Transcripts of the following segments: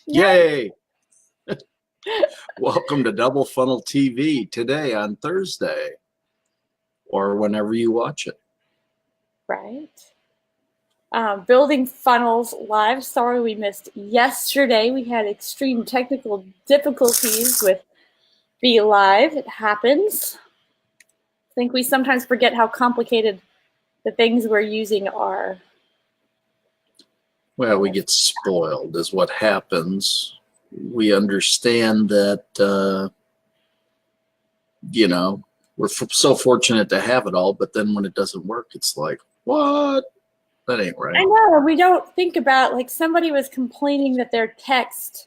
Yay! Welcome to Double Funnel TV today on Thursday or whenever you watch it. Right. Building funnels live. Sorry we missed yesterday. We had extreme technical difficulties with Be Live. It happens. I think we sometimes forget how complicated the things we're using are. Well, we get spoiled is what happens. We understand that, we're so fortunate to have it all, but then when it doesn't work, it's like, what? That ain't right. I know. We don't think about, like, somebody was complaining that their text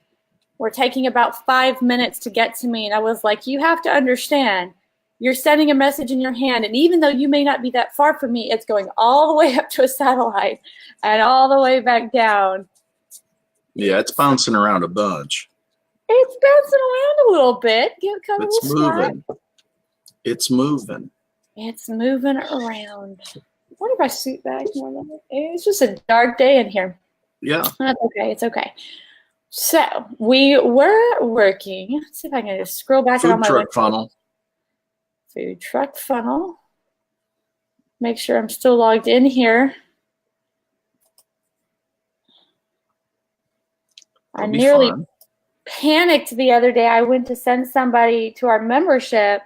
were taking about 5 minutes to get to me, and I was like, you have to understand, you're sending a message in your hand, and even though you may not be that far from me, it's going all the way up to a satellite and all the way back down. Yeah, it's bouncing around a bunch. It's bouncing around a little bit. It's moving. It's moving. It's moving around. What if I suit back more? It's just a dark day in here. Yeah. That's okay. It's okay. So we were working. Let's see if I can just scroll back on my truck funnel. Food truck funnel. Make sure I'm still logged in here. I nearly panicked the other day. I went to send somebody to our membership,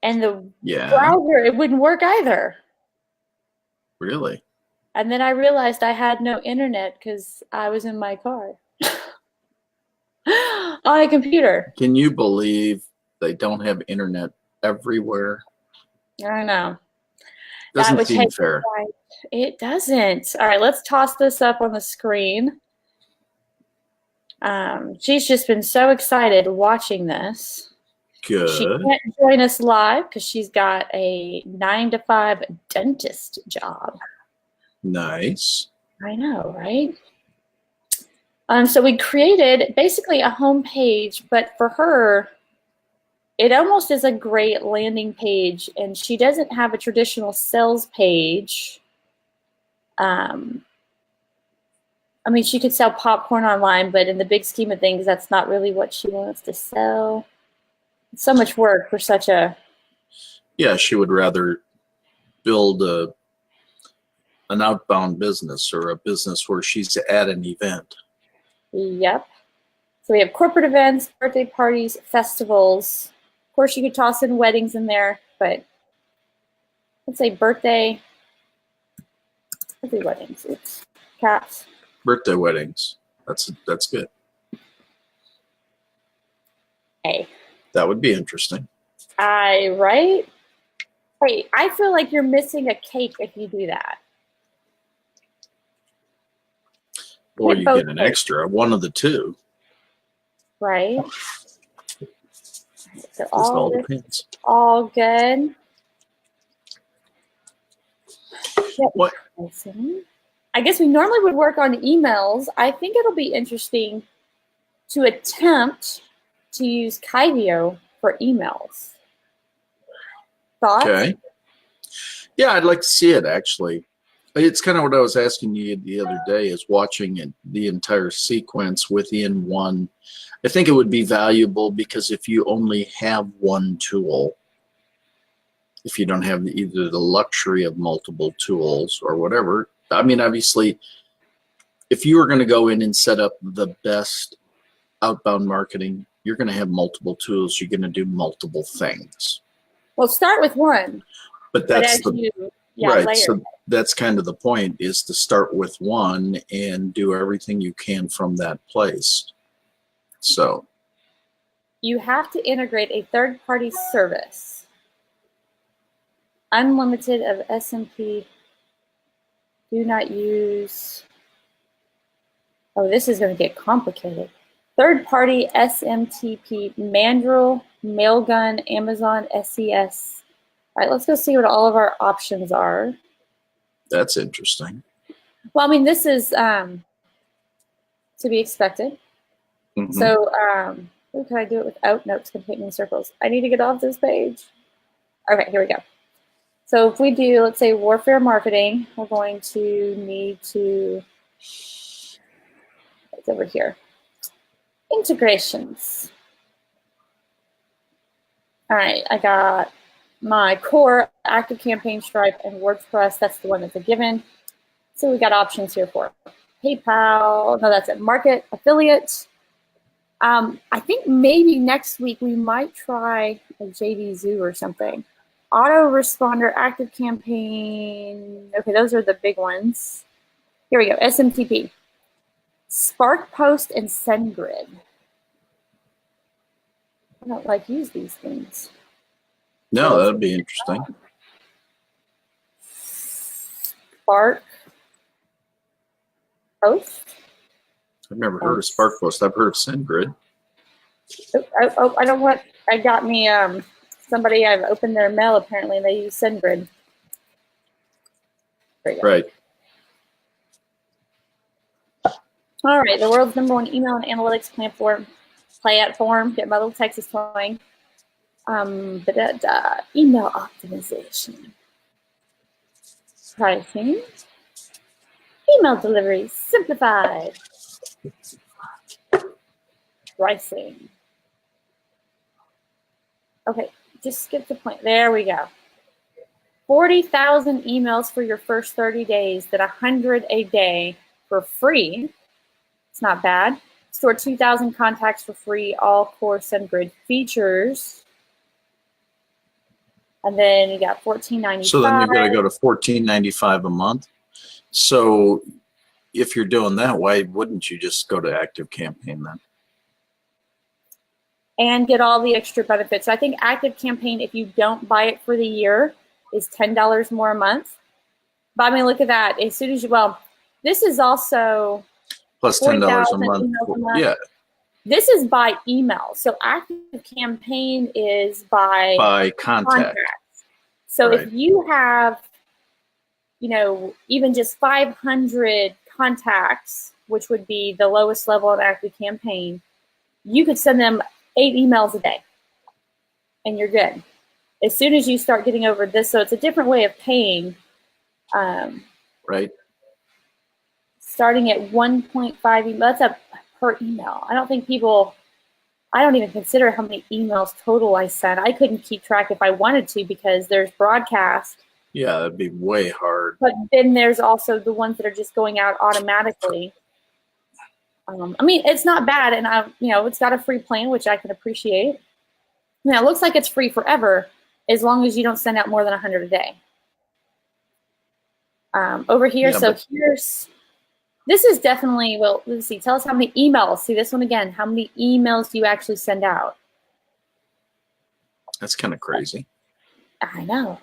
and the browser, it wouldn't work either. Really? And then I realized I had no internet because I was in my car on a computer. Can you believe they don't have internet everywhere? I know. Doesn't seem fair. It doesn't. All right, let's toss this up on the screen. She's just been so excited watching this. Good. She can't join us live because she's got a 9-to-5 dentist job. Nice. I know, right? So we created basically a home page, but for her, it almost is a great landing page, and she doesn't have a traditional sales page. I mean, she could sell popcorn online, but in the big scheme of things, that's not really what she wants to sell. It's so much work for such a... Yeah, she would rather build an outbound business or a business where she's at an event. Yep. So we have corporate events, birthday parties, festivals. Of course, you could toss in weddings in there, but let's say birthday weddings. It's caps. Birthday weddings. That's good. Hey. That would be interesting. Right? Hey, I feel like you're missing a cake if you do that. Or you get an extra, one of the two. Right. So all depends. All good. What? I guess we normally would work on emails. I think it'll be interesting to attempt to use Kyvio for emails. Thoughts? Okay. Yeah, I'd like to see it, actually. It's kind of what I was asking you the other day, is watching the entire sequence within one. I think it would be valuable because if you only have one tool, if you don't have either the luxury of multiple tools or whatever, I mean, obviously, if you were going to go in and set up the best outbound marketing, you're going to have multiple tools. You're going to do multiple things. Well, start with one. But that's right. So that's kind of the point, is to start with one and do everything you can from that place. So you have to integrate a third-party service. Unlimited of SMP. Do not use. Oh, this is going to get complicated. Third-party SMTP, Mandrill, Mailgun, Amazon, SES. All right, let's go see what all of our options are. That's interesting. Well, I mean, this is to be expected. Mm-hmm. So, can I do it without notes? Can take me in circles. I need to get off this page. Okay, here we go. So if we do, let's say, warfare marketing, we're going to need to It's over here. Integrations. All right, I got my core, ActiveCampaign, Stripe, and WordPress. That's the one that's a given. So we got options here for PayPal. No, that's it. Market, affiliate. I think maybe next week we might try a JD Zoo or something. Autoresponder, ActiveCampaign. Okay, those are the big ones. Here we go. SMTP. SparkPost and SendGrid. I don't like use these things. No, that'd be interesting. Spark Post. I've never heard of SparkPost. I've heard of SendGrid. Oh, I don't want. I got me somebody. I've opened their mail apparently, and they use SendGrid. Right. All right, the world's #1 email and analytics platform. Get my little Texas twang. Email optimization. Pricing. Email delivery simplified. Pricing. Okay, just skip the point. There we go. 40,000 emails for your first 30 days, then 100 a day for free. It's not bad. Store 2,000 contacts for free, all core SendGrid features. And then you got $14.95. So then you've got to go to $14.95 a month. So if you're doing that, why wouldn't you just go to ActiveCampaign then? And get all the extra benefits. So I think ActiveCampaign, if you don't buy it for the year, is $10 more a month. But I mean, look at that. As soon as you, well, this is also plus $10 a month. Yeah. This is by email. So ActiveCampaign is by contact. So right. if you have, you know, even just 500 contacts, which would be the lowest level of ActiveCampaign, you could send them 8 emails a day, and you're good. As soon as you start getting over this, so it's a different way of paying. Right. Starting at 1.5 email, that's a per email. I don't think people, I don't even consider how many emails total I send. I couldn't keep track if I wanted to because there's broadcast. Yeah, that'd be way hard. But then there's also the ones that are just going out automatically. I mean, it's not bad, and it's got a free plan, which I can appreciate. Now, it looks like it's free forever, as long as you don't send out more than 100 a day. Over here, yeah, so this is definitely, well, let's see, tell us how many emails. See this one again. How many emails do you actually send out? That's kind of crazy. I know.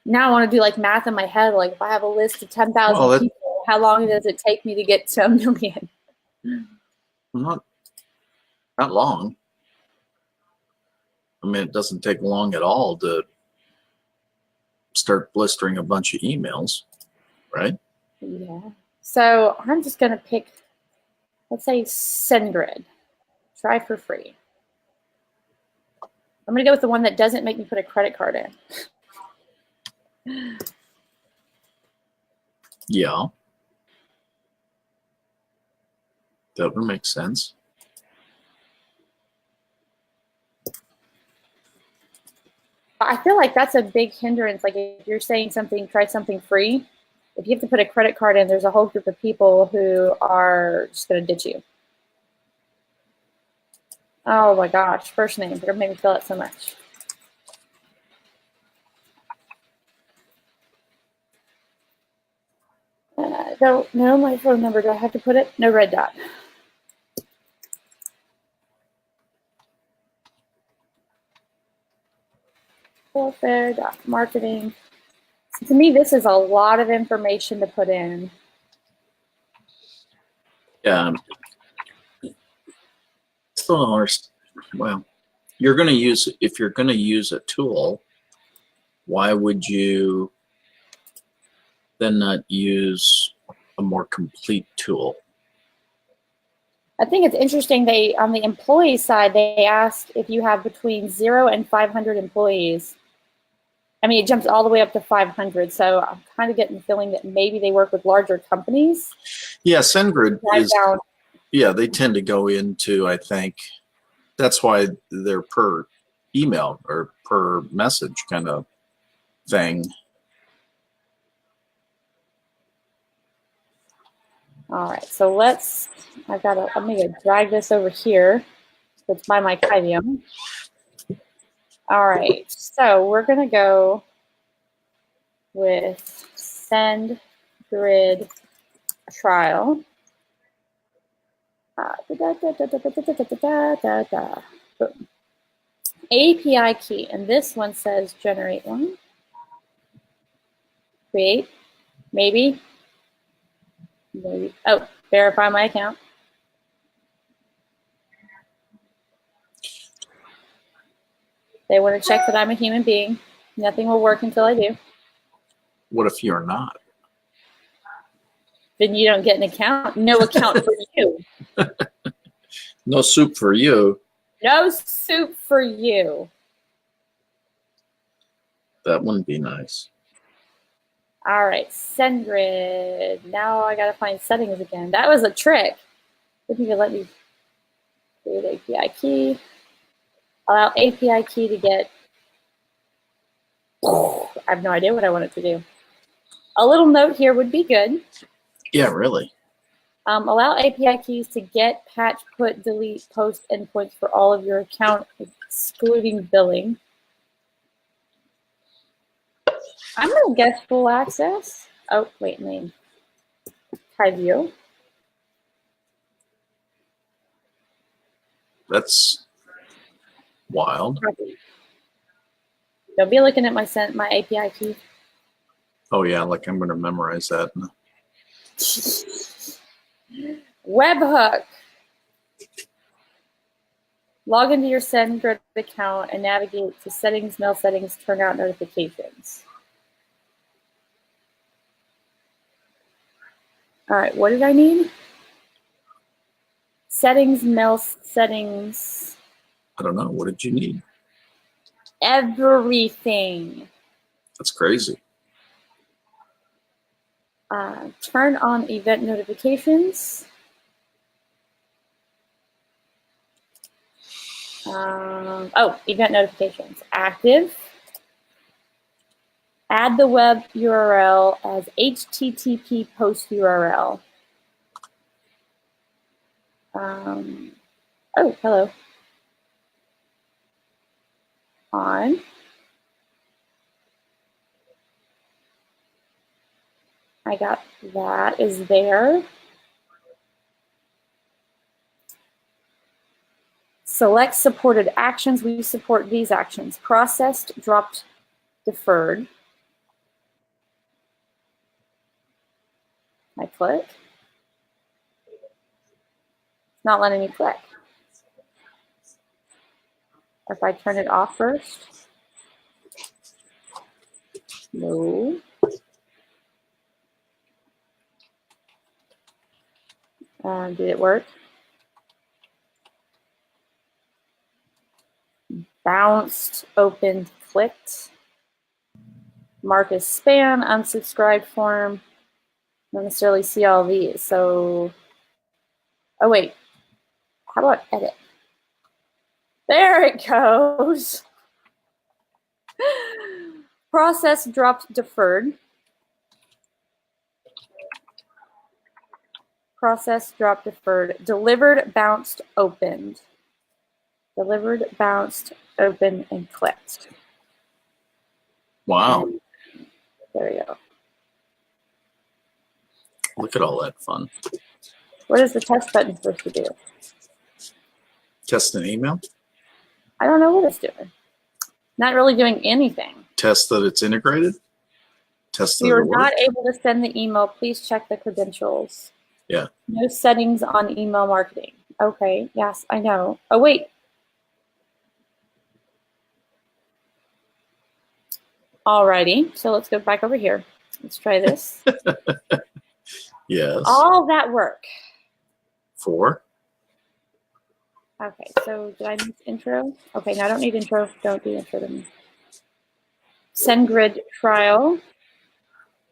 Now I want to do like math in my head. Like if I have a list of 10,000 people, how long does it take me to get to 1 million? Not long. I mean, it doesn't take long at all to start blistering a bunch of emails, right? Yeah. So I'm just going to pick, let's say, SendGrid. Try for free. I'm going to go with the one that doesn't make me put a credit card in. Yeah. That would make sense. I feel like that's a big hindrance. Like if you're saying something, try something free. If you have to put a credit card in, there's a whole group of people who are just going to ditch you. Oh my gosh, first name. They're going to make me feel it so much. Don't know my phone number. Do I have to put it? No red dot. Welfare.marketing. To me, this is a lot of information to put in. Yeah. Still don't understand. Well, you're going to use, if you're going to use a tool, why would you then not use a more complete tool? I think it's interesting. They, on the employee side, they asked if you have between 0 and 500 employees. I mean, it jumps all the way up to 500. So I'm kind of getting the feeling that maybe they work with larger companies. Yeah, SendGrid Drive is, down. yeah, they tend to go into, I think, that's why they're per email or per message kind of thing. All right, so I'm going to drag this over here. So it's by my Kyvium. All right, so we're going to go with send grid trial. API key, and this one says generate one. Create, maybe. Oh, verify my account. They want to check that I'm a human being. Nothing will work until I do. What if you're not? Then you don't get an account. No account for you. No soup for you. No soup for you. That wouldn't be nice. All right, SendGrid. Now I got to find settings again. That was a trick. Didn't even let me create API key. Allow API key to get. I have no idea what I want it to do. A little note here would be good. Yeah, really. Allow API keys to get, patch, put, delete, post endpoints for all of your account, excluding billing. I'm going to guess full access. Oh, wait, name. Kyvio. That's wild. Don't be looking at my API key. Oh yeah, like I'm going to memorize that. Webhook. Log into your SendGrid account and navigate to settings, mail settings, turn out notifications. All right, what did I need? Settings, mail settings. I don't know. What did you need? Everything. That's crazy. Turn on event notifications. Event notifications. Active. Add the web URL as HTTP post URL. Hello. On. I got that is there. Select supported actions. We support these actions. Processed, dropped, deferred. I click. It's not letting me click. If I turn it off first. No. Did it work? Bounced, opened, clicked. Mark as spam, unsubscribed form. Don't necessarily see all these. So, oh wait, how about edit? There it goes. Process dropped, deferred. Process dropped, deferred. Delivered, bounced, opened. Delivered, bounced, opened, and clicked. Wow. And there you go. Look at all that fun. What is the test button supposed to do? Test an email? I don't know what it's doing. Not really doing anything. Test that it's integrated? Test that If you are it not works? able to send the email, please check the credentials. Yeah. No settings on email marketing. Okay, yes, I know. Oh, wait. Alrighty, so let's go back over here. Let's try this. Yes. All that work. 4. Okay, so did I miss intro? Okay, no, I don't need intro. Don't do intro to me. SendGrid trial.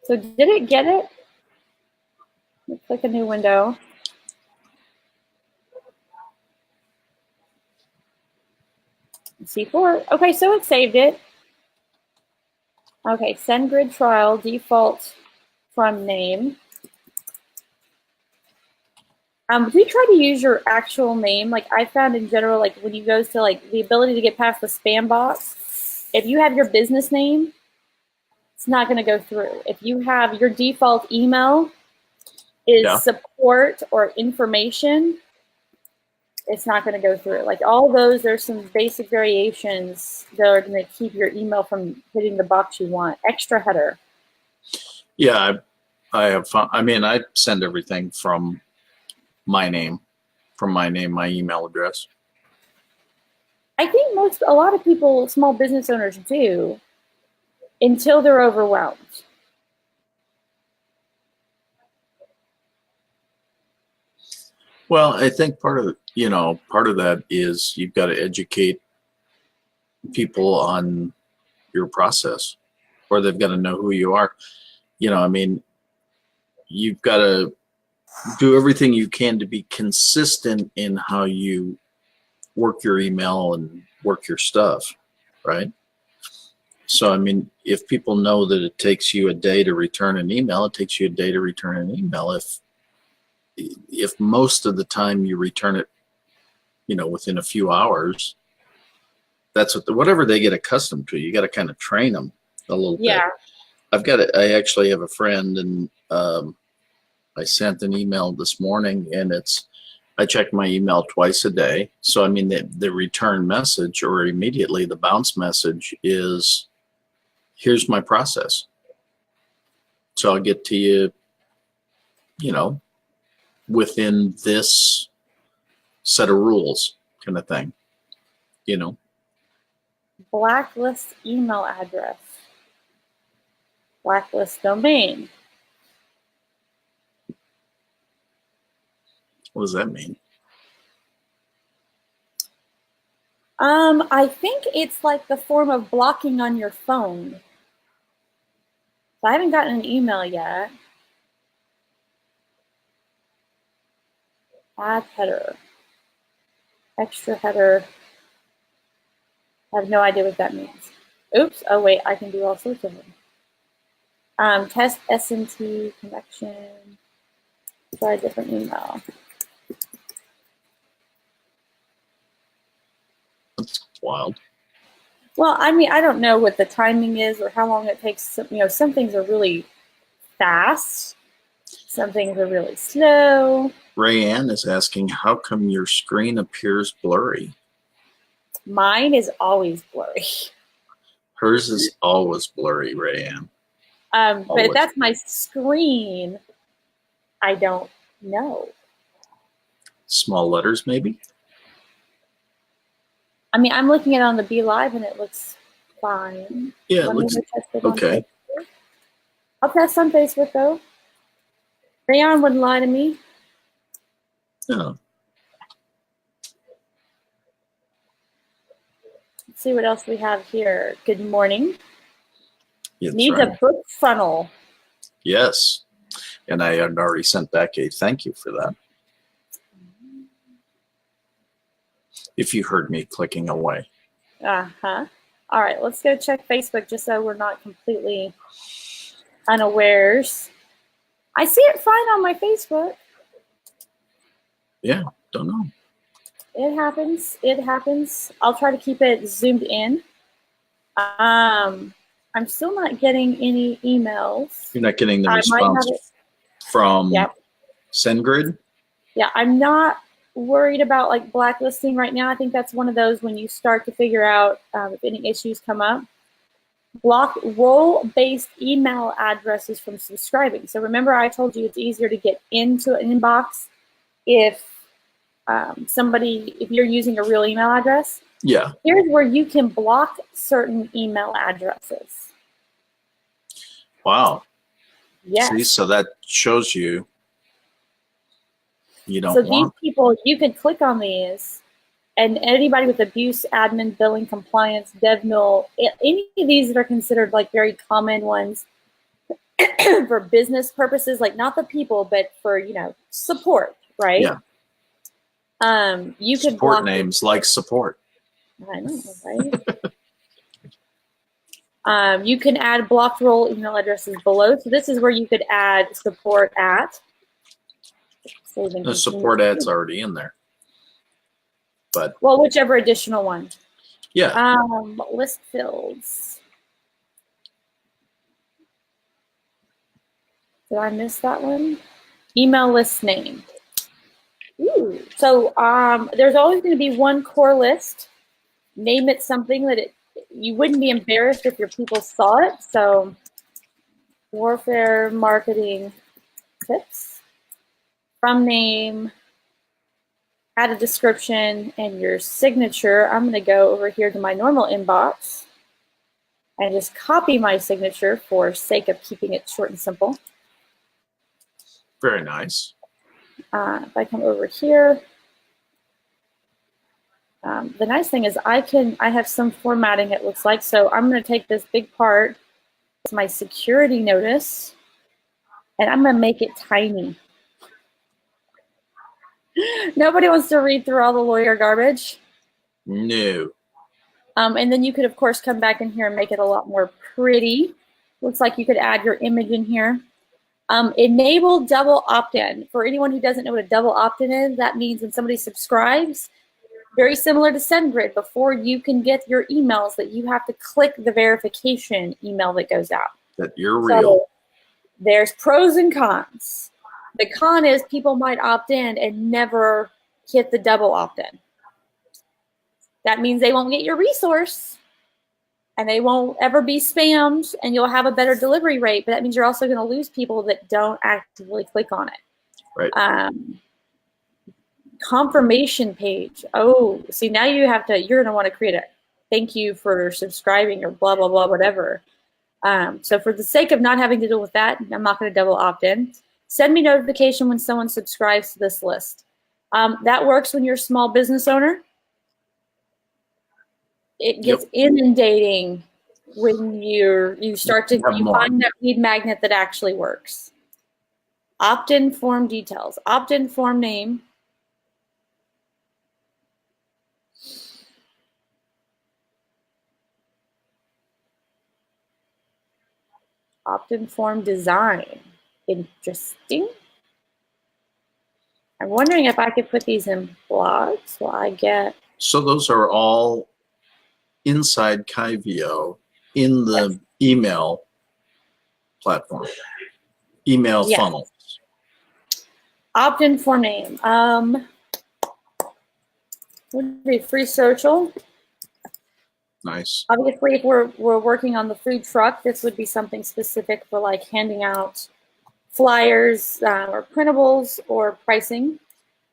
So did it get it? Let's click a new window. C4. Okay, so it saved it. Okay, SendGrid trial, default from name. We try to use your actual name. Like I found in general, like when you go to like the ability to get past the spam box, if you have your business name, it's not going to go through. If you have your default email is support or information, it's not going to go through. Like all those, there's some basic variations that are going to keep your email from hitting the box you want. Extra header. Yeah, I have fun. I mean, I send everything from my name, my email address. I think a lot of people, small business owners do, until they're overwhelmed. Well, I think part of that is you've got to educate people on your process, or they've got to know who you are. I mean, you've got to do everything you can to be consistent in how you work your email and work your stuff, right? So, I mean, if people know that it takes you a day to return an email, it takes you a day to return an email. If most of the time you return it, within a few hours, that's whatever they get accustomed to. You got to kind of train them a little bit. I actually have a friend, and I sent an email this morning, and I check my email twice a day. So, I mean, the return message or immediately the bounce message is, here's my process. So I'll get to you, within this set of rules kind of thing, Blacklist email address. Blacklist domain. What does that mean? I think it's like the form of blocking on your phone. So I haven't gotten an email yet. Add header. Extra header. I have no idea what that means. Oops. Oh, wait. I can do all sorts of them. Test SMT connection. Try a different email. That's wild. Well, I mean, I don't know what the timing is or how long it takes. Some things are really fast. Some things are really slow. Rayanne is asking, how come your screen appears blurry? Mine is always blurry. Hers is always blurry, Rayanne. But if that's my screen, I don't know. Small letters, maybe? I mean, I'm looking at it on the Be Live, and it looks fine. Yeah, it looks okay. I'll test on Facebook, though. Rayon wouldn't lie to me. No. Let's see what else we have here. Good morning. Needs right. a book funnel. Yes. And I had already sent back a thank you for that. If you heard me clicking away. Uh-huh. All right, let's go check Facebook just so we're not completely unawares. I see it fine on my Facebook. Yeah, don't know. It happens. It happens. I'll try to keep it zoomed in. I'm still not getting any emails. You're not getting the response from SendGrid? Yeah, I'm not worried about like blacklisting right now. I think that's one of those when you start to figure out if any issues come up. Block role-based email addresses from subscribing. So remember I told you it's easier to get into an inbox if if you're using a real email address. Yeah. Here's where you can block certain email addresses. Wow. Yes. See, so that shows you don't so want. These people, you can click on these and anybody with abuse, admin, billing, compliance, dev mill, any of these that are considered like very common ones for business purposes, like not the people, but for, support, right? Yeah. You could Support block names like support. I know, right? You can add blocked role email addresses below. So this is where you could add support at. The support ad's already in there. But well, whichever additional one. yeah. List fields. Did I miss that one? Email list name. Ooh. So there's always going to be one core list. Name it something that you wouldn't be embarrassed if your people saw it. So warfare marketing tips. From name, add a description, and your signature. I'm going to go over here to my normal inbox and just copy my signature for sake of keeping it short and simple. Very nice. If I come over here, the nice thing is I have some formatting, it looks like. So I'm going to take this big part, it's my security notice, and I'm going to make it tiny. Nobody wants to read through all the lawyer garbage. No. And then you could, of course, come back in here and make it a lot more pretty. Looks like you could add your image in here. Enable double opt-in. For anyone who doesn't know what a double opt-in is, that means when somebody subscribes, very similar to SendGrid, before you can get your emails, that you have to click the verification email that goes out. That you're real. So there's pros and cons. The con is people might opt in and never hit the double opt-in. That means they won't get your resource and they won't ever be spammed and you'll have a better delivery rate. But that means you're also going to lose people that don't actively click on it. Right. Confirmation page. Oh, see, now you're going to want to create a thank you for subscribing or blah, blah, blah, whatever. So for the sake of not having to deal with that, I'm not going to double opt in. Send me notification when someone subscribes to this list. That works when you're a small business owner. It gets inundating when you find that lead magnet that actually works. Opt-in form details. Opt-in form name. Opt-in form design. Interesting. I'm wondering if I could put these in blogs. Will I get... So those are all inside Kyvio in the email platform, email funnels. Opt-in form name. Would be free social. Nice. Obviously, if we're working on the food truck, this would be something specific for like handing out flyers or printables or pricing.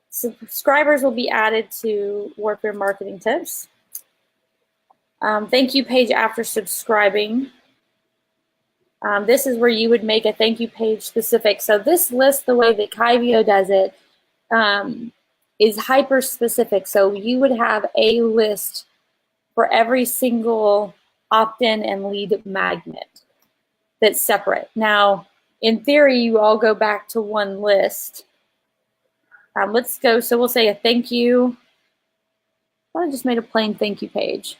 Subscribers will be added to Warfare Marketing Tips. Thank you page after subscribing. This is where you would make a thank you page specific. So this list, the way that Kyvio does it, is hyper specific. So you would have a list for every single opt-in and lead magnet that's separate. Now, in theory, you all go back to one list. Let's go. So we'll say a thank you. I just made a plain thank you page.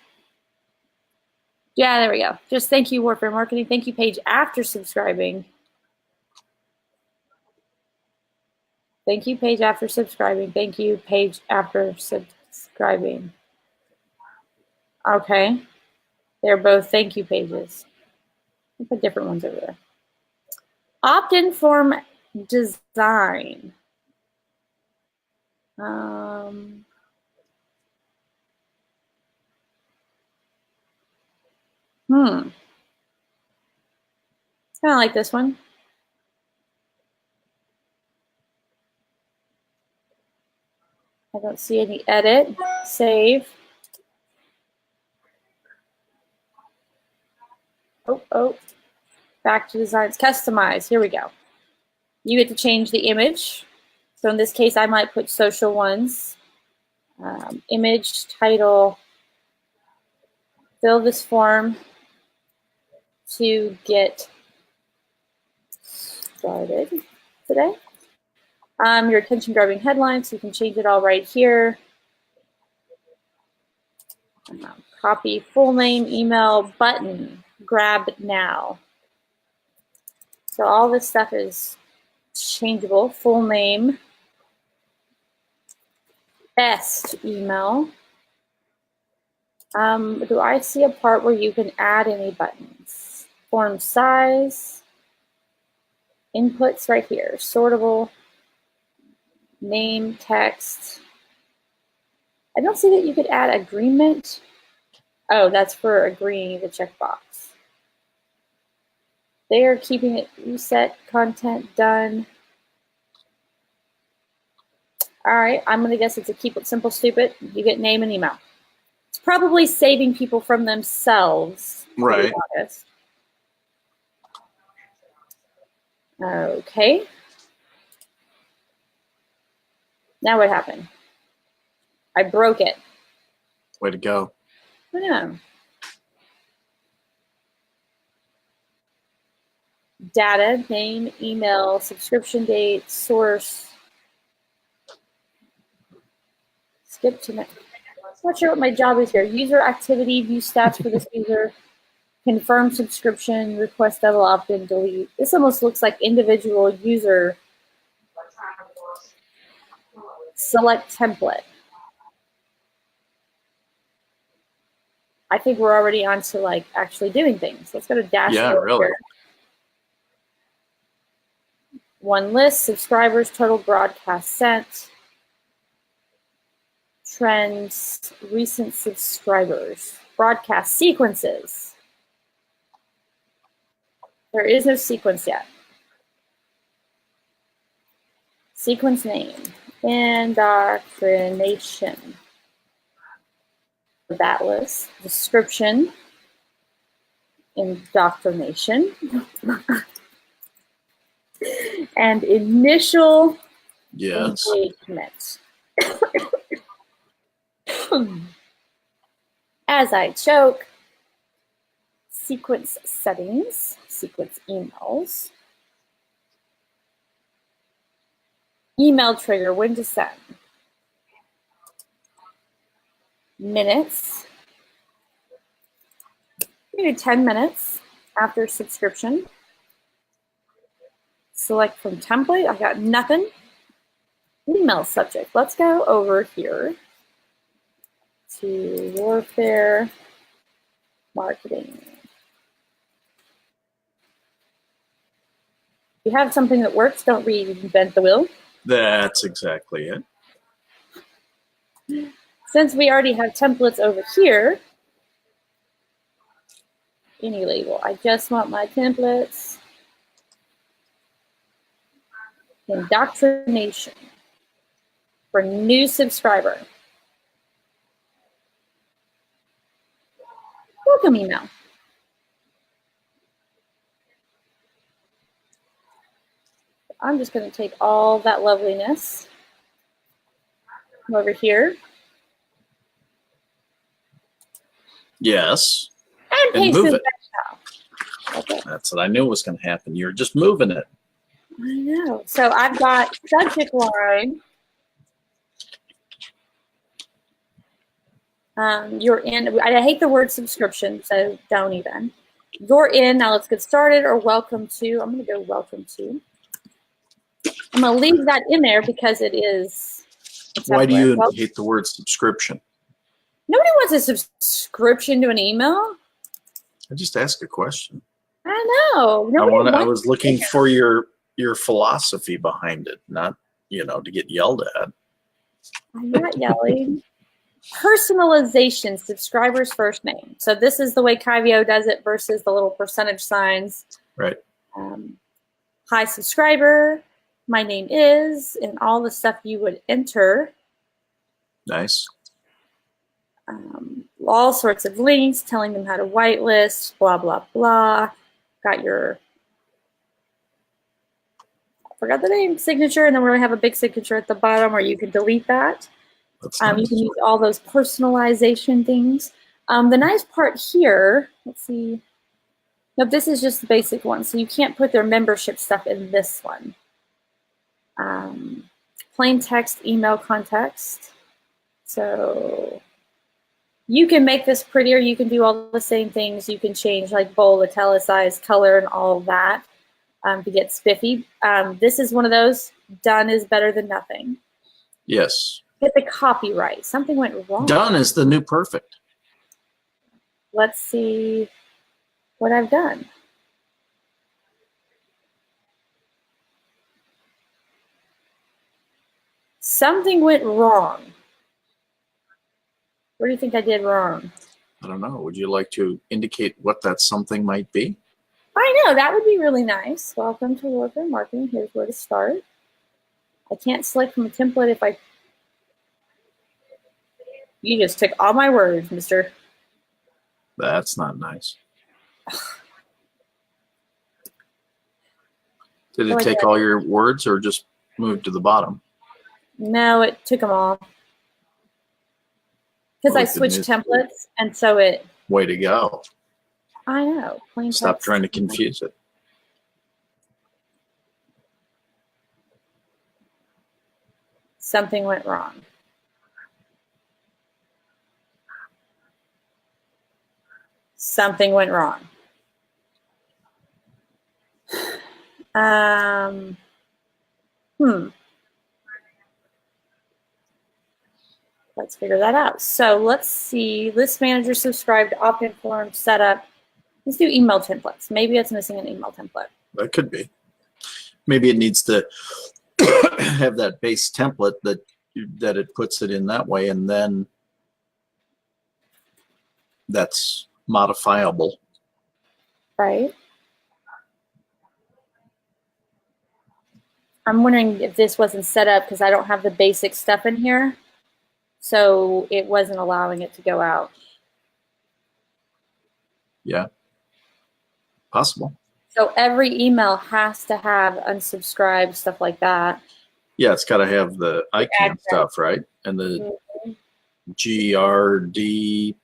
Yeah, there we go. Just thank you, Warfare Marketing. Thank you page after subscribing. Thank you page after subscribing. Thank you page after subscribing. Okay. They're both thank you pages. I'll put different ones over there. Opt-in form design. It's kind of like this one. I don't see any edit. Save. Oh. Back to designs. Customize. Here we go. You get to change the image. So in this case, I might put social ones. Image, title, fill this form to get started today. Your attention-grabbing headlines, so you can change it all right here. Copy full name, email, button, grab now. So all this stuff is changeable. Full name, best email. Do I see a part where you can add any buttons? Form size, inputs right here, sortable, name, text. I don't see that you could add agreement. Oh, that's for agreeing the checkbox. They are keeping it reset, content done. All right, I'm gonna guess it's a keep it simple, stupid. You get name and email. It's probably saving people from themselves. Right. To be honest. Okay. Now what happened? I broke it. Way to go. I know. Data, name, email, subscription date, source. Skip to next. Not sure what my job is here. User activity, view stats for this user, confirm subscription, request double opt-in, delete. This almost looks like individual user. Select template. I think we're already on to like actually doing things. Let's go to dashboard. Yeah, really. Here. One list, subscribers, total broadcast sent, trends, recent subscribers, broadcast sequences. There is no sequence yet. Sequence name, indoctrination. That list, description, indoctrination, and initial engagement. As I choke, sequence settings, sequence emails, email trigger, when to send, minutes, maybe 10 minutes after subscription. Select from template, I got nothing. Email subject, let's go over here to warfare marketing. If you have something that works, don't reinvent the wheel. That's exactly it. Since we already have templates over here, any label, I just want my templates. Indoctrination for new subscriber. Welcome email. I'm just going to take all that loveliness, come over here. Yes. And paste move it it. back now. Okay. That's what I knew was going to happen. You're just moving it. I know. So I've got subject line. You're in. I hate the word subscription, so don't even. You're in. Now let's get started, or welcome to. I'm going to go welcome to. I'm going to leave that in there because it is. Why do you hate the word subscription? Nobody wants a subscription to an email. I just asked a question. I know. I was looking for your philosophy behind it, not to get yelled at. I'm not yelling. Personalization, subscriber's first name. So this is the way Kyvio does it versus the little percentage signs. Right. Hi, subscriber. My name is, and all the stuff you would enter. Nice. All sorts of links telling them how to whitelist, blah, blah, blah. Got your, I forgot the name, signature, and then we're going to have a big signature at the bottom where you can delete that. That's You nice. can use all those personalization things. The nice part here, let's see. No, this is just the basic one, so you can't put their membership stuff in this one. Plain text, email context. So you can make this prettier. You can do all the same things. You can change like bold, italicized, color, and all of that to get spiffy. This is one of those. Done is better than nothing. Yes. Get the copyright. Something went wrong. Done is the new perfect. Let's see what I've done. Something went wrong. What do you think I did wrong? I don't know. Would you like to indicate what that something might be? I know, that would be really nice. Welcome to Warfare Marketing. Here's where to start. I can't select from a template if I... You just took all my words, mister. That's not nice. Did it take all your words or just move to the bottom? No, it took them all. Because I switched templates, and so it... Way to go. I know. Plain Stop text. trying to confuse it. Something went wrong. Something went wrong. Let's figure that out. So let's see. List manager subscribed, opt-in form, setup. Let's do email templates. Maybe it's missing an email template. That could be. Maybe it needs to have that base template that it puts it in that way, and then that's modifiable. Right. I'm wondering if this wasn't set up because I don't have the basic stuff in here. So it wasn't allowing it to go out. Yeah. Possible. So every email has to have unsubscribe, stuff like that. Yeah, it's got to have the ICANN stuff, right? And the GRDQI.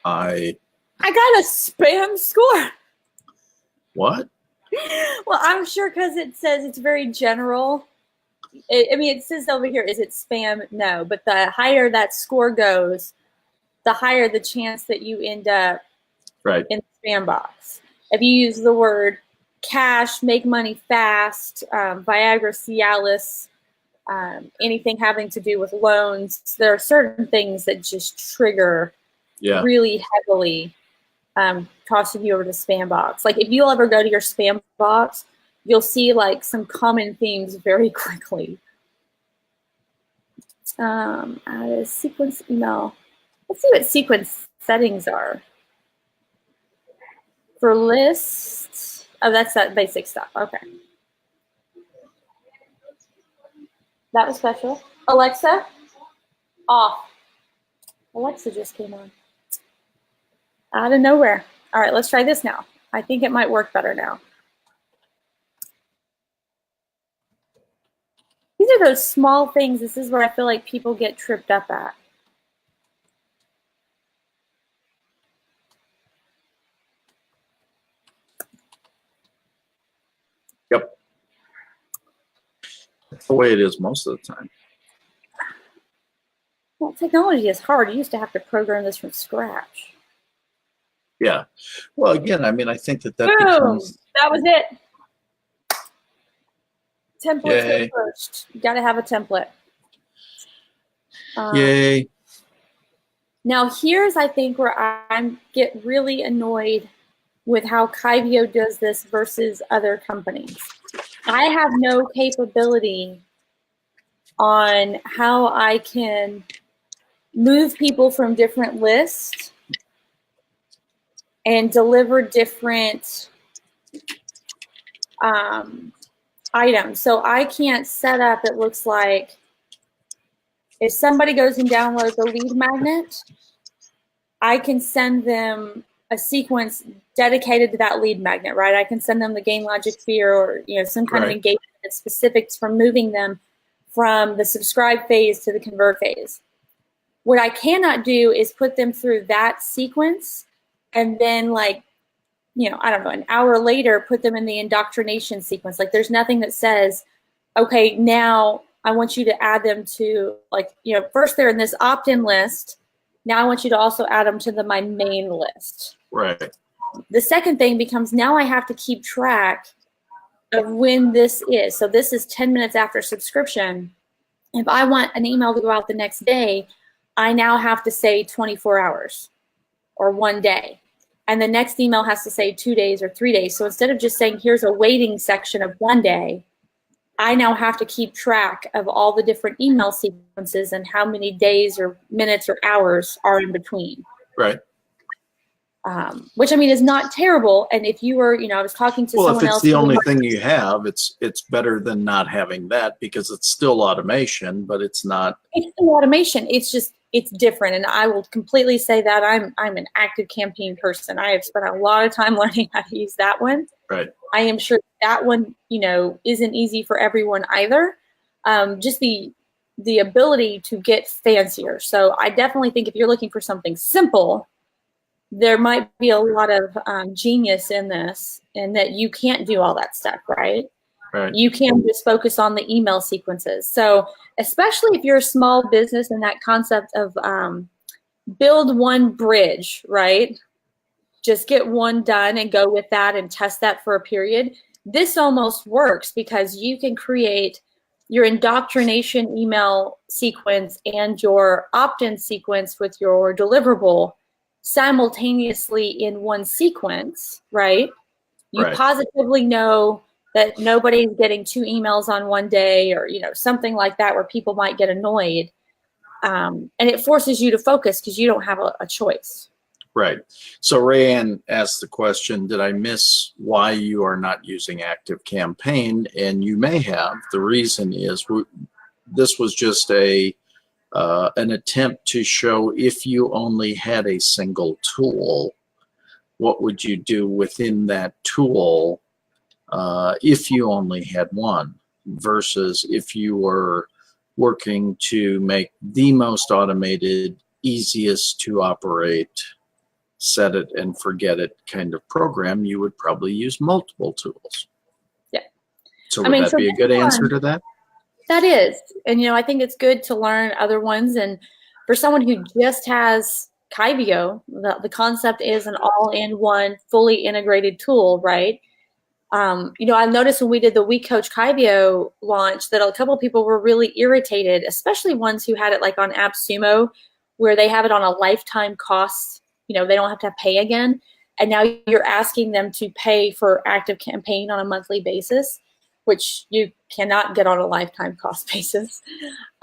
I got a spam score. What? Well, I'm sure because it says it's very general. I mean, it says over here, is it spam? No, but the higher that score goes, the higher the chance that you end up in the spam box. If you use the word cash, make money fast, Viagra, Cialis, anything having to do with loans, there are certain things that just trigger really heavily, tossing you over to spam box. Like if you'll ever go to your spam box, you'll see like some common themes very quickly. Add a sequence email. Let's see what sequence settings are. For lists, oh, that's that basic stuff. Okay. That was special. Alexa, off. Alexa just came on. Out of nowhere. All right, let's try this now. I think it might work better now. These are those small things. This is where I feel like people get tripped up at. Yep. That's the way it is most of the time. Well, technology is hard. You used to have to program this from scratch. Yeah. Well, again, I mean, I think that Boom! becomes... That was it. Templates Yay. go first. You got to have a template. Yay. Now, here's, I think, where I get really annoyed with how Kyvio does this versus other companies. I have no capability on how I can move people from different lists and deliver different items. So I can't set up, it looks like, if somebody goes and downloads a lead magnet, I can send them a sequence dedicated to that lead magnet, right? I can send them the gain logic fear or some kind of engagement that's specific for moving them from the subscribe phase to the convert phase. What I cannot do is put them through that sequence and then, like, I don't know, an hour later, put them in the indoctrination sequence. Like, there's nothing that says, okay, now I want you to add them to, like, first they're in this opt-in list. Now I want you to also add them to my main list. Right. The second thing becomes, now I have to keep track of when this is. So this is 10 minutes after subscription. If I want an email to go out the next day, I now have to say 24 hours or 1 day. And the next email has to say 2 days or 3 days. So instead of just saying, here's a waiting section of 1 day, I now have to keep track of all the different email sequences and how many days or minutes or hours are in between. Right. Which, I mean, is not terrible. And if you were, I was talking to someone else. Well, if it's the only thing you have, it's better than not having that, because it's still automation, but it's not. It's still automation. It's just, it's different. And I will completely say that I'm an active campaign person. I have spent a lot of time learning how to use that one. Right. I am sure that one, isn't easy for everyone either. Just the ability to get fancier. So I definitely think if you're looking for something simple, there might be a lot of genius in this, and that you can't do all that stuff, right? Right. You can just focus on the email sequences. So especially if you're a small business, and that concept of build one bridge, right? Just get one done and go with that and test that for a period. This almost works because you can create your indoctrination email sequence and your opt-in sequence with your deliverable simultaneously in one sequence, right? You Right. positively know that nobody's getting 2 emails on 1 day, or something like that, where people might get annoyed, and it forces you to focus because you don't have a choice. Right. So Rayanne asked the question, did I miss why you are not using Active Campaign? And you may have. The reason is this was just an attempt to show, if you only had a single tool, what would you do within that tool if you only had one, versus if you were working to make the most automated, easiest to operate, set it and forget it kind of program, you would probably use multiple tools. Yeah. So would that be a good answer to that? That is. And, I think it's good to learn other ones. And for someone who just has Kyvio, the concept is an all-in-one, fully integrated tool, right? I noticed when we did the We Coach Kyvio launch that a couple of people were really irritated, especially ones who had it like on AppSumo, where they have it on a lifetime cost. They don't have to pay again. And now you're asking them to pay for Active Campaign on a monthly basis, which you cannot get on a lifetime cost basis.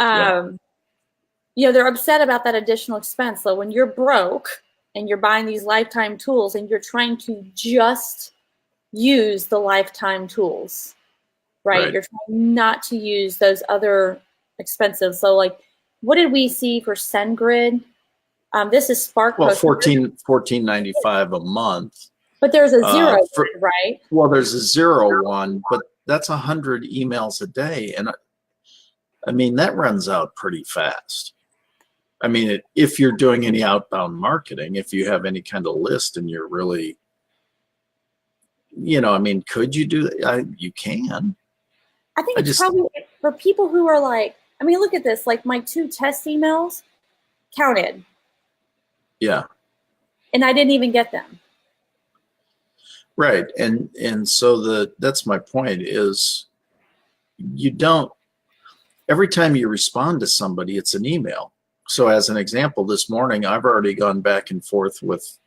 They're upset about that additional expense. So when you're broke and you're buying these lifetime tools and you're trying to just use the lifetime tools, right? You're trying not to use those other expensive. So, like, what did we see for SendGrid? This is Spark. Well, $14.95 a month. But there's a zero, right? Well, there's a zero one, but that's 100 emails a day. And I mean, that runs out pretty fast. I mean, if you're doing any outbound marketing, if you have any kind of list and you're really, could you do that? You can. I think it's probably for people who are like, look at this, like my 2 test emails counted. Yeah. And I didn't even get them. Right. And so that's my point is, you don't, every time you respond to somebody, it's an email. So as an example, this morning, I've already gone back and forth with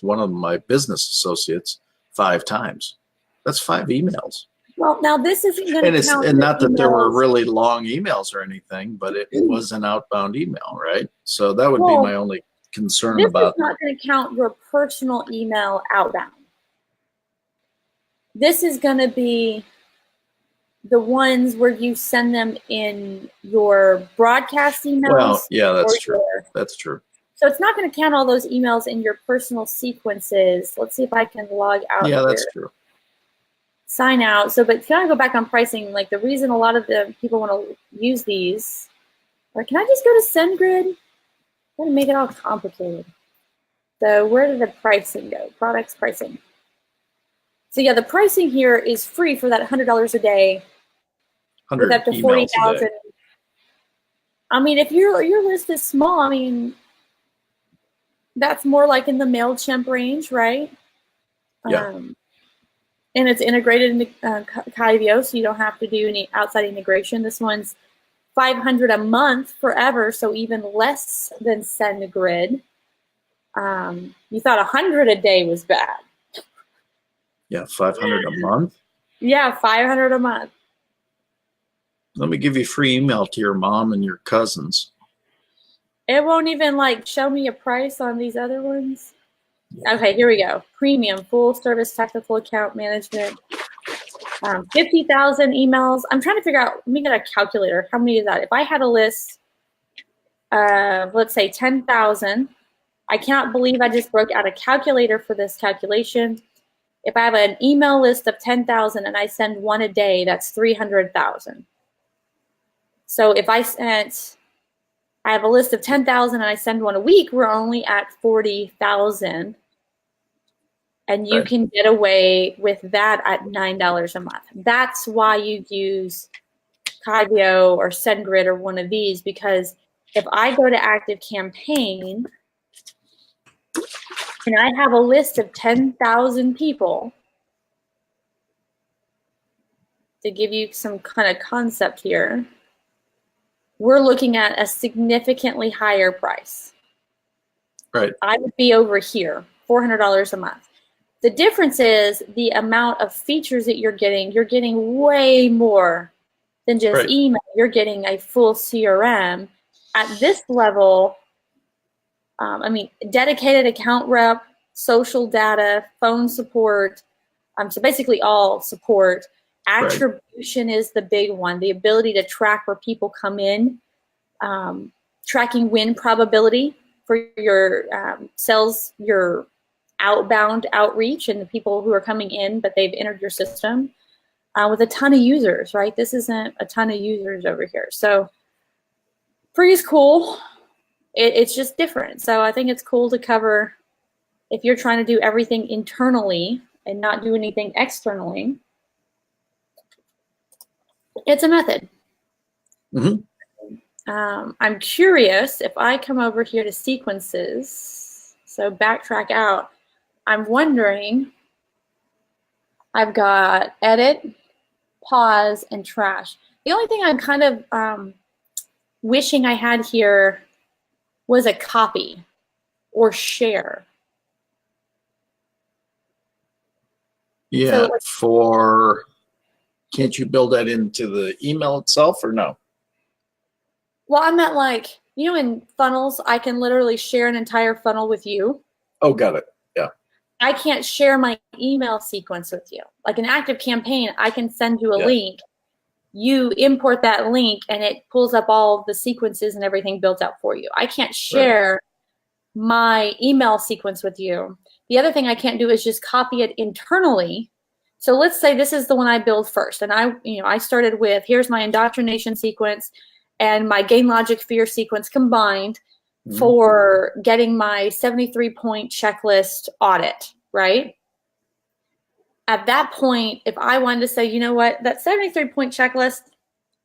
one of my business associates 5 times. That's 5 emails. Well, now this isn't going to count. And not that there were really long emails or anything, but it was an outbound email, right? So that would be my only concern about. This is not going to count your personal email outbound. This is going to be the ones where you send them in your broadcast emails. Well, yeah, that's true. That's true. So it's not going to count all those emails in your personal sequences. Let's see if I can log out. Yeah, that's true. sign out. So, but can I go back on pricing? Like the reason a lot of the people want to use these, or can I just go to SendGrid? I'm gonna make it all complicated. So where did the pricing go? Products pricing. So yeah, the pricing here is free for that $100 a day with 100 up to emails 40,000. a day. I mean, if your list is small, I mean, that's more like in the MailChimp range, right? Yeah. And it's integrated into Kyvio, so you don't have to do any outside integration. This one's $500 a month forever, so even less than SendGrid. You thought 100 a day was bad. Yeah, 500 a month. Yeah, 500 a month. Let me give you free email to your mom and your cousins. It won't even like show me a price on these other ones. Yeah. Okay, here we go. Premium, full service technical account management. 50,000 emails. I'm trying to figure out, let me get a calculator. How many is that? If I had a list of, let's say 10,000, I cannot believe I just broke out a calculator for this calculation. If I have an email list of 10,000 and I send one a day, that's 300,000. So if I have a list of 10,000 and I send one a week, we're only at 40,000. And you can get away with that at $9 a month. That's why you use Kyvio or SendGrid or one of these, because if I go to ActiveCampaign and I have a list of 10,000 people, to give you some kind of concept here, we're looking at a significantly higher price. Right. I would be over here, $400 a month. The difference is the amount of features that you're getting way more than just email. You're getting a full CRM. At this level, I mean, dedicated account rep, social data, phone support, so basically all support. Attribution is the big one, the ability to track where people come in, tracking win probability for your sales, your outbound outreach and the people who are coming in, but they've entered your system with a ton of users, right? This isn't a ton of users over here. So free is cool. It's just different. So I think it's cool to cover if you're trying to do everything internally and not do anything externally. It's a method. I'm curious if I come over here to sequences, so backtrack out, I'm wondering, I've got edit, pause, and trash. The only thing I'm kind of wishing I had here was a copy or share. Yeah, so, can't you build that into the email itself or no? Well, I meant like, you know, in funnels, I can literally share an entire funnel with you. Oh, got it. Yeah. I can't share my email sequence with you. Like an ActiveCampaign, I can send you a link. You import that link and it pulls up all the sequences and everything built out for you. I can't share my email sequence with you. The other thing I can't do is just copy it internally. So let's say this is the one I build first. And I started with, here's my indoctrination sequence and my gain logic fear sequence combined for getting my 73-point checklist audit, right? At that point, if I wanted to say, you know what, that 73-point checklist,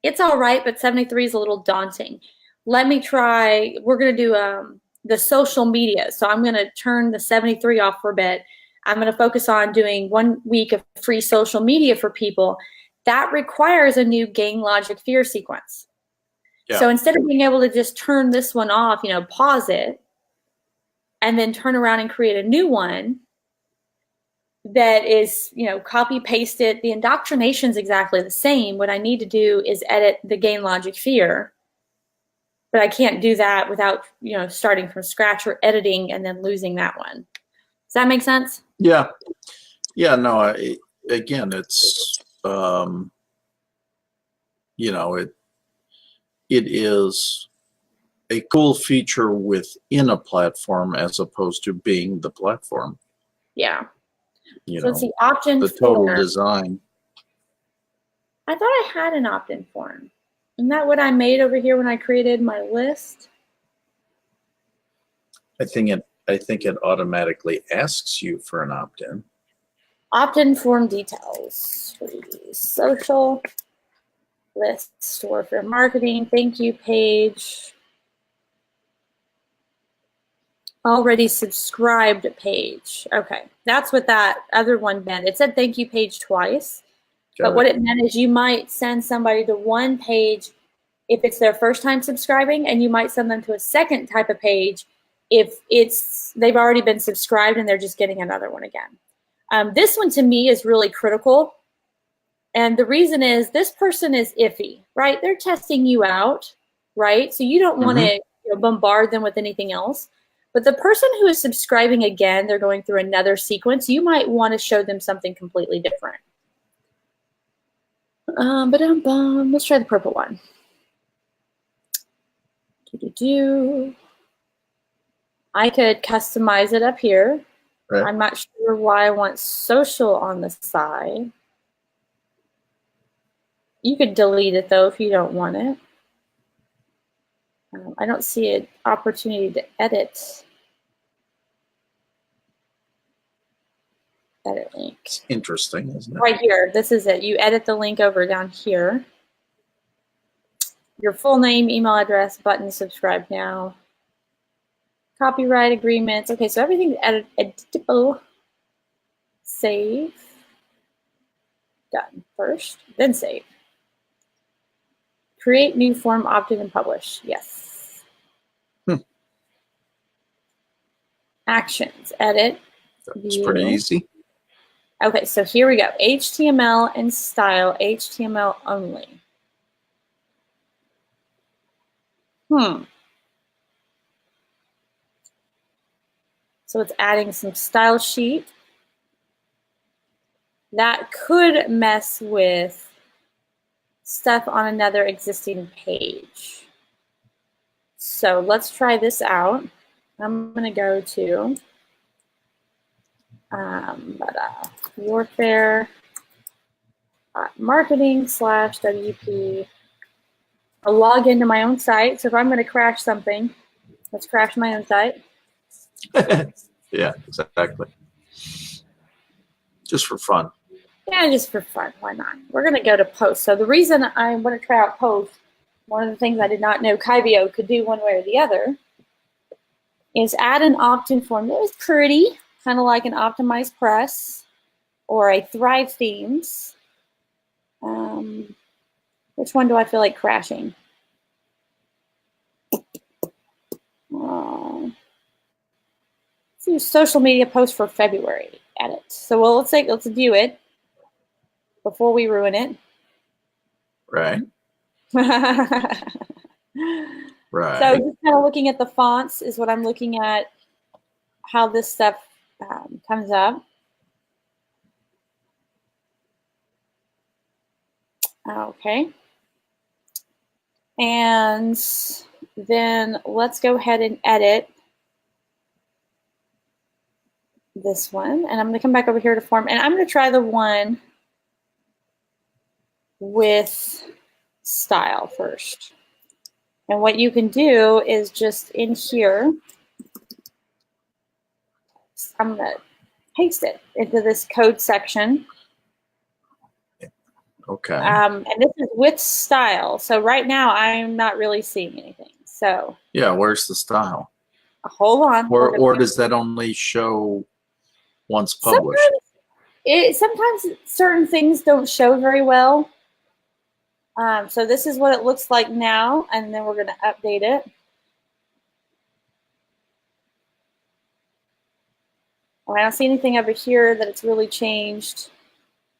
it's all right, but 73 is a little daunting. Let me try, we're going to do the social media. So I'm going to turn the 73 off for a bit. I'm going to focus on doing 1 week of free social media for people. That requires a new gain logic fear sequence. Yeah. So instead of being able to just turn this one off, pause it, and then turn around and create a new one that is, copy paste it. The indoctrination is exactly the same. What I need to do is edit the gain logic fear, but I can't do that without, starting from scratch or editing and then losing that one. Does that make sense? Yeah. Yeah. No. Again, it's it is a cool feature within a platform as opposed to being the platform. Yeah. So it's the option, the total design. I thought I had an opt-in form. Isn't that what I made over here when I created my list? I think it automatically asks you for an opt-in. Opt-in form details. Social list, store for marketing, thank you page. Already subscribed page. Okay, that's what that other one meant. It said thank you page twice, but what it meant is you might send somebody to one page if it's their first time subscribing, and you might send them to a second type of page if they've already been subscribed and they're just getting another one again. This one to me is really critical, and the reason is this person is iffy, right? They're testing you out, right? So you don't want to bombard them with anything else. But the person who is subscribing again, they're going through another sequence, you might want to show them something completely different. Let's try the purple one. I could customize it up here. Right. I'm not sure why I want social on the side. You could delete it though if you don't want it. I don't see an opportunity to edit. Edit link. It's interesting, isn't it? Right here. This is it. You edit the link over down here. Your full name, email address, button, subscribe now. Copyright agreements. Okay, so everything's editable. Save. Done first, then save. Create new form, opt-in, and publish. Yes. Actions. Edit. It's pretty easy. Okay, so here we go. HTML and style, HTML only. So it's adding some style sheet. That could mess with stuff on another existing page. So let's try this out. I'm going to go to warfare marketing/WP. I'll log into my own site. So if I'm going to crash something, let's crash my own site. Yeah, exactly. Just for fun. Yeah, just for fun. Why not? We're going to go to post. So the reason I want to try out post, one of the things I did not know Kyvio could do one way or the other, is add an opt-in form that was pretty, kind of like an optimized press or a Thrive Themes. Which one do I feel like crashing? Let's do social media post for February. Edit. So let's view it before we ruin it. Right. Right. So just kind of looking at the fonts is what I'm looking at, how this stuff comes up. Okay. And then let's go ahead and edit this one. And I'm going to come back over here to form. And I'm going to try the one with style first. And what you can do is just in here, I'm going to paste it into this code section. Okay. And this is with style. So right now I'm not really seeing anything. So yeah, where's the style? Hold on. Or does that only show once published? Sometimes certain things don't show very well. So this is what it looks like now, and then we're going to update it. I don't see anything over here that it's really changed.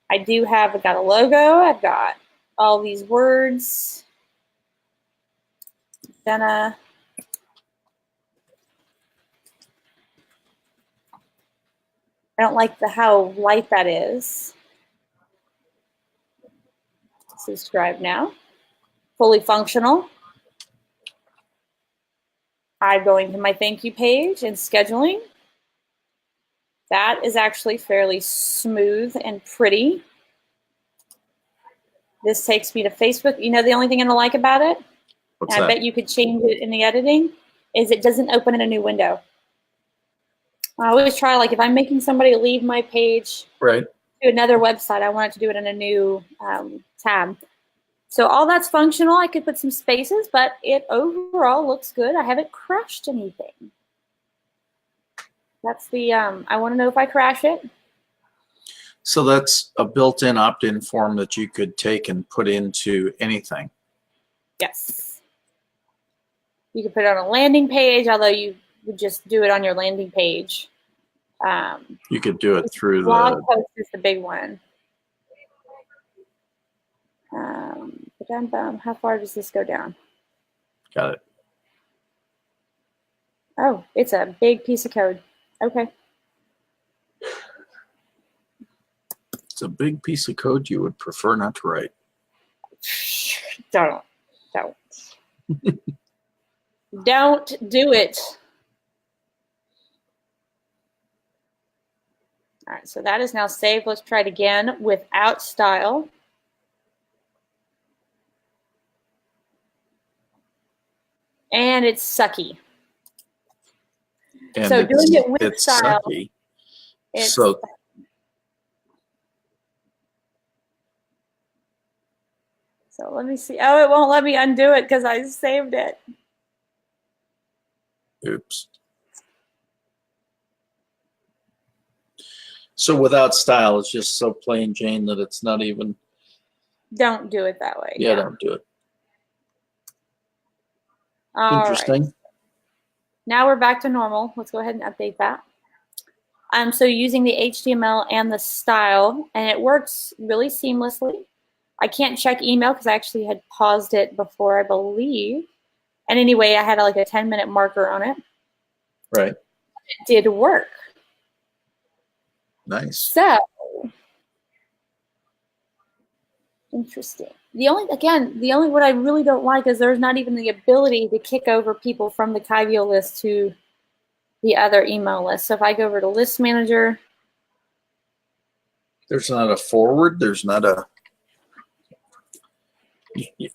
I've got a logo. I've got all these words. Jena. I don't like how light that is. Subscribe now. Fully functional. I'm going to my thank you page and scheduling. That is actually fairly smooth and pretty. This takes me to Facebook. You know, the only thing I don't like about it, What's and I that? bet you could change it in the editing, is it doesn't open in a new window. I always try, like if I'm making somebody leave my page Right. to another website, I want it to do it in a new tab. So all that's functional. I could put some spaces, but it overall looks good. I haven't crashed anything. That's the, I want to know if I crash it. So that's a built-in opt-in form that you could take and put into anything. Yes. You could put it on a landing page, although you would just do it on your landing page. You could do it through Blog the. post is the big one. How far does this go down? Got it. Oh, it's a big piece of code. Okay. It's a big piece of code you would prefer not to write. Don't. Don't do it. All right, so that is now saved. Let's try it again without style. And it's sucky. And so doing it with it's style. Sucky. It's So let me see. Oh, it won't let me undo it because I saved it. oops. So without style, it's just so plain Jane that it's not even. Don't do it that way. Yeah, don't do it. All Interesting. right. Now we're back to normal. Let's go ahead and update that. So using the HTML and the style, and it works really seamlessly. I can't check email because I actually had paused it before, I believe. And anyway, I had like a 10-minute marker on it. Right. It did work. Nice. So, interesting. The only what I really don't like is there's not even the ability to kick over people from the Kyvio list to the other email list. So if I go over to List Manager, There's not a forward. There's not a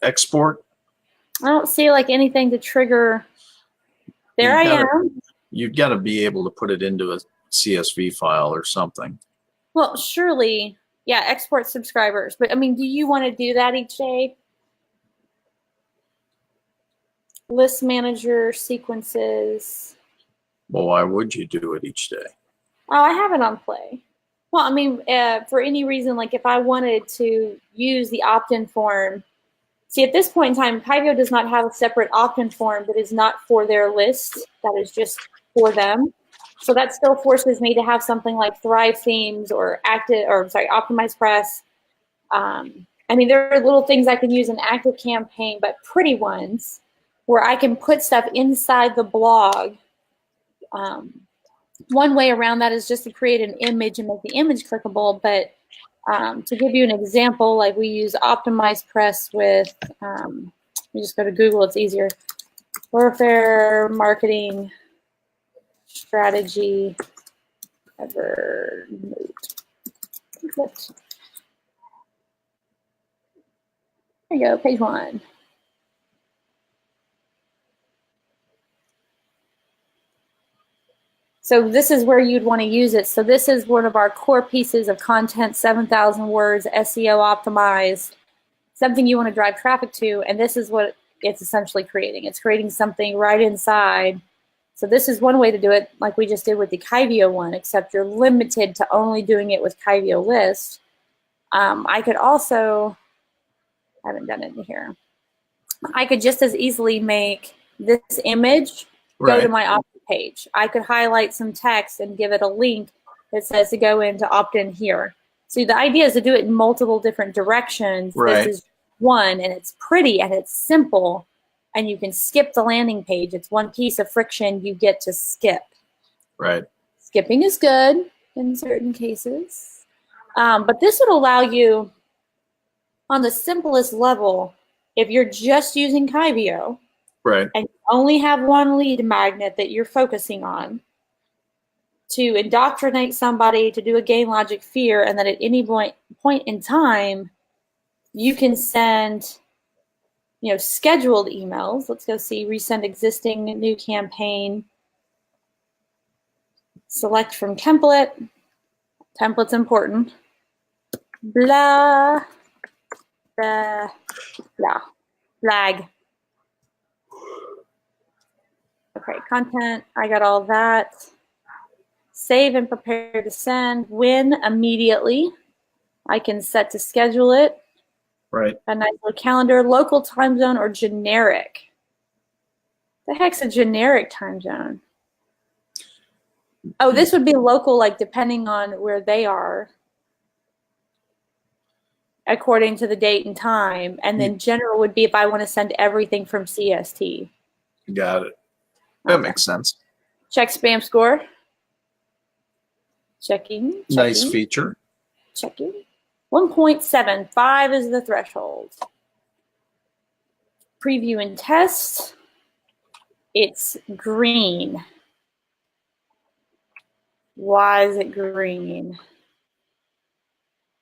export. I don't see like anything to trigger. There I am. You've got to be able to put it into a CSV file or something. Well, surely, yeah, export subscribers. But I mean, do you want to do that each day? List Manager, sequences. Well, why would you do it each day? Oh, I have it on play. Well, I mean, for any reason, like if I wanted to use the opt-in form, see, at this point in time, Kyvio does not have a separate opt-in form that is not for their list. That is just for them. So that still forces me to have something like Thrive Themes or Optimize Press. I mean, there are little things I can use in Active Campaign, but pretty ones where I can put stuff inside the blog. One way around that is just to create an image and make the image clickable. But to give you an example, like we use Optimize Press with, you just go to Google, it's easier. Warfare Marketing Strategy Evernote. There you go, page 1. So this is where you'd want to use it. So this is one of our core pieces of content, 7,000 words, SEO optimized, something you want to drive traffic to, and this is what it's essentially creating. It's creating something right inside. So this is one way to do it, like we just did with the Kyvio one, except you're limited to only doing it with Kyvio list. I could also, I haven't done it in here. I could just as easily make this image go to my opt-in page. I could highlight some text and give it a link that says to go in to opt in here. So the idea is to do it in multiple different directions. Right. This is one, and it's pretty and it's simple, and you can skip the landing page. It's one piece of friction you get to skip. Right. Skipping is good in certain cases. But this would allow you, on the simplest level, if you're just using Kyvio, right, and you only have one lead magnet that you're focusing on, to indoctrinate somebody to do a gain logic fear, and that at any point in time, You can send, scheduled emails. Let's go see, resend existing, new campaign. Select from template. Template's important. Blah, blah, blah. Flag. Okay, content, I got all that. Save and prepare to send. When? Immediately. I can set to schedule it. Right. A nice little calendar. Local time zone or generic? The heck's a generic time zone? Oh, this would be local, like depending on where they are, according to the date and time. And then general would be if I want to send everything from CST. Got it. That makes sense. Check spam score. Checking. Nice feature. Checking. 1.75 is the threshold. Preview and test. It's green. Why is it green?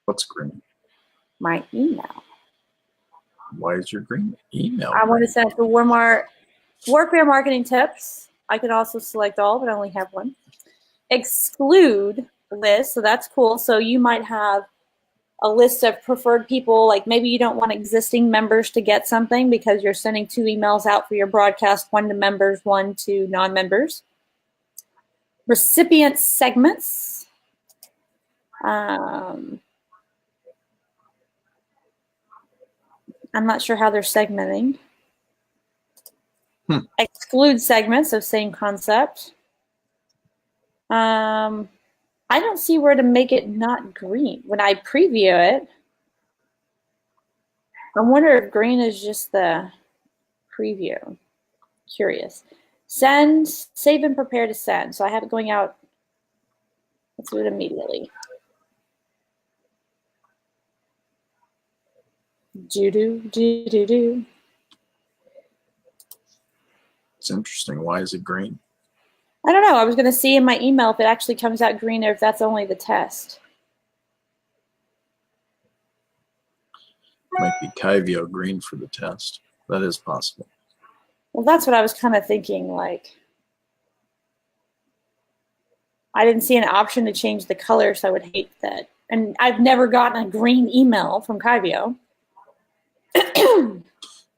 What's green? My email. Why is your green email? I want to send it to Workwear marketing tips. I could also select all, but I only have one. Exclude list, so that's cool. So you might have a list of preferred people, like maybe you don't want existing members to get something because you're sending 2 emails out for your broadcast, 1 to members, 1 to non-members. Recipient segments. I'm not sure how they're segmenting. Exclude segments, so same concept. I don't see where to make it not green. When I preview it, I wonder if green is just the preview. Curious. Send, save and prepare to send. So I have it going out. Let's do it immediately. Do. It's interesting. Why is it green? I don't know. I was going to see in my email if it actually comes out green or if that's only the test. Might be Kyvio green for the test. That is possible. Well, that's what I was kind of thinking. Like, I didn't see an option to change the color, so I would hate that. And I've never gotten a green email from Kyvio.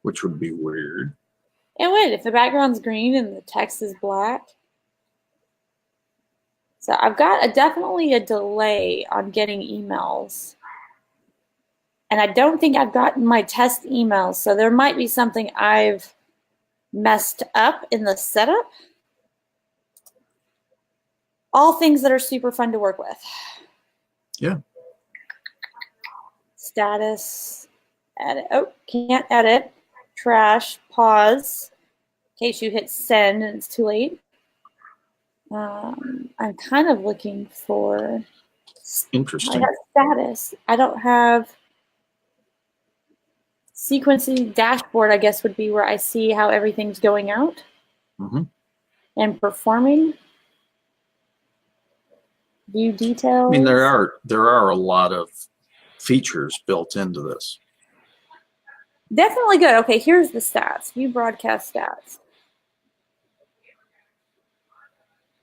Which would be weird. It would if the background's green and the text is black. So I've got definitely a delay on getting emails. And I don't think I've gotten my test emails, so there might be something I've messed up in the setup. All things that are super fun to work with. Yeah. Status, edit. Oh, can't edit. Trash, pause. In case you hit send and it's too late. I'm kind of looking for. Interesting. I have status. I don't have sequencing dashboard. I guess would be where I see how everything's going out and performing. View details. I mean, there are a lot of features built into this. Definitely good. Okay, here's the stats. View broadcast stats.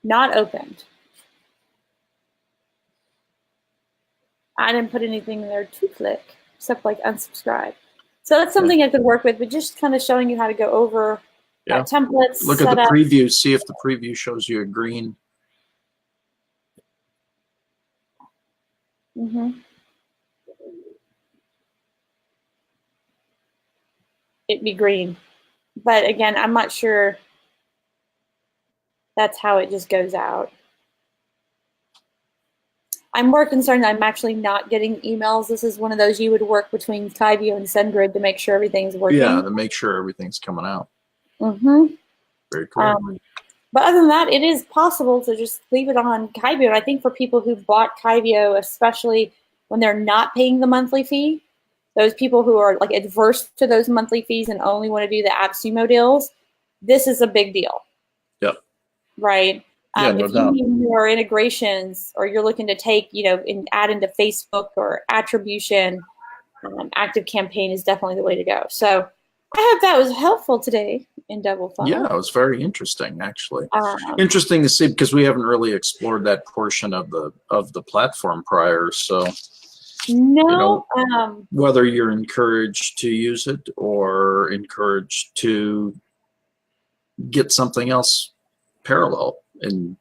Not opened. I didn't put anything in there to click, except like unsubscribe. So that's something I could work with, but just kind of showing you how to go over templates. Look at the preview, see if the preview shows you a green. It'd be green. But again, I'm not sure that's how it just goes out. I'm more concerned that I'm actually not getting emails. This is one of those you would work between Kyvio and SendGrid to make sure everything's working. Yeah, to make sure everything's coming out. Very cool. But other than that, it is possible to just leave it on Kyvio. And I think for people who bought Kyvio, especially when they're not paying the monthly fee, those people who are like adverse to those monthly fees and only want to do the AppSumo deals, this is a big deal. Yep. Right? Yeah, no if doubt. you need more integrations or you're looking to take, and add into Facebook or attribution, Active campaign is definitely the way to go. So I hope that was helpful today in double funnel. Yeah, it was very interesting, actually. Um, Interesting to see because we haven't really explored that portion of the platform prior. So, no, whether you're encouraged to use it or encouraged to get something else parallel and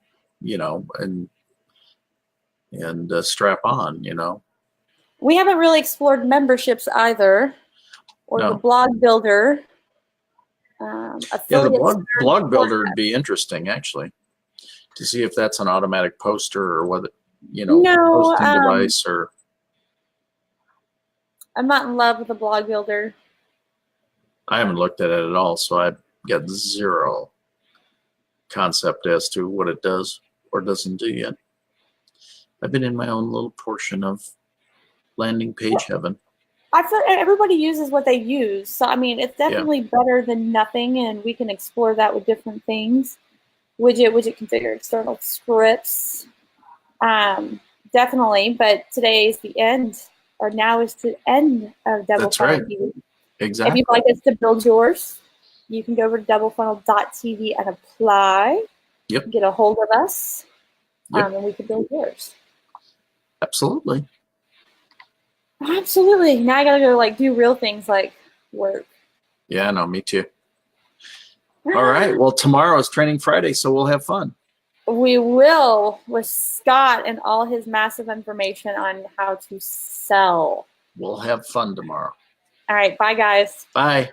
strap on. we haven't really explored memberships either, or the No. blog builder. Yeah, the Affiliates. blog builder would be interesting actually to see if that's an automatic poster or whether No, posting device or. I'm not in love with the blog builder. I haven't looked at it at all, so I've got zero concept as to what it does or doesn't do yet. I've been in my own little portion of landing page heaven. I feel everybody uses what they use. So, I mean, it's definitely better than nothing, and we can explore that with different things. Widget configure external scripts. Definitely, but today is the end, or now is the end of Double That's Funnel right. TV. Exactly. If you'd like us to build yours, you can go over to doublefunnel.tv and apply. Yep. Get a hold of us, Yep. and we can build yours. Absolutely. Absolutely. Now I gotta go do real things like work. Yeah, no, me too. All right. Well, tomorrow is Training Friday, so we'll have fun. We will, with Scott and all his massive information on how to sell. We'll have fun tomorrow. All right. Bye, guys. Bye.